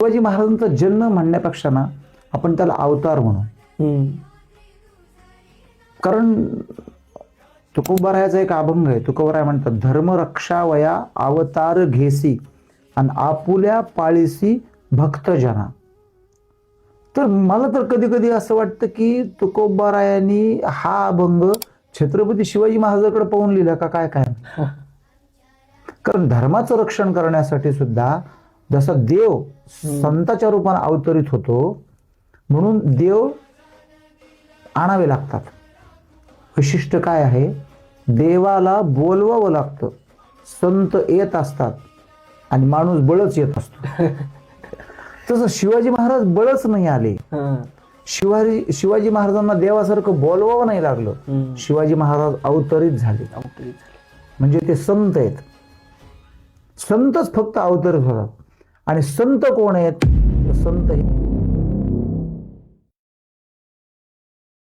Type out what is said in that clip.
शिवाजी महाराजांचा जन्म म्हणण्यापेक्षा ना आपण त्याला अवतार म्हणू. कारण तुकोबारायाचा एक अभंग आहे. तुकोबाराय म्हणतात, धर्म रक्षा वया अवतार घेसी आणि आपुल्या पाळीसी भक्त जना. तर मला तर कधी कधी असं वाटतं की तुकोबारायांनी हा अभंग छत्रपती शिवाजी महाराजांकडे पाहून लिहिला का काय काय. कारण धर्माचं रक्षण करण्यासाठी सुद्धा जसा देव संताच्या रूपाने अवतरित होतो, म्हणून देव आणावे लागतात. वैशिष्ट्य काय आहे, देवाला बोलवावं लागतं. संत येत असतात आणि माणूस बळच येत असतो. तसं शिवाजी महाराज बळच नाही आले. शिवाजी महाराजांना देवासारखं बोलवावं नाही लागलं. शिवाजी महाराज अवतरित झाले. म्हणजे ते संत आहेत. संतच फक्त अवतरित होतात. आणि संत कोण आहेत? संत हे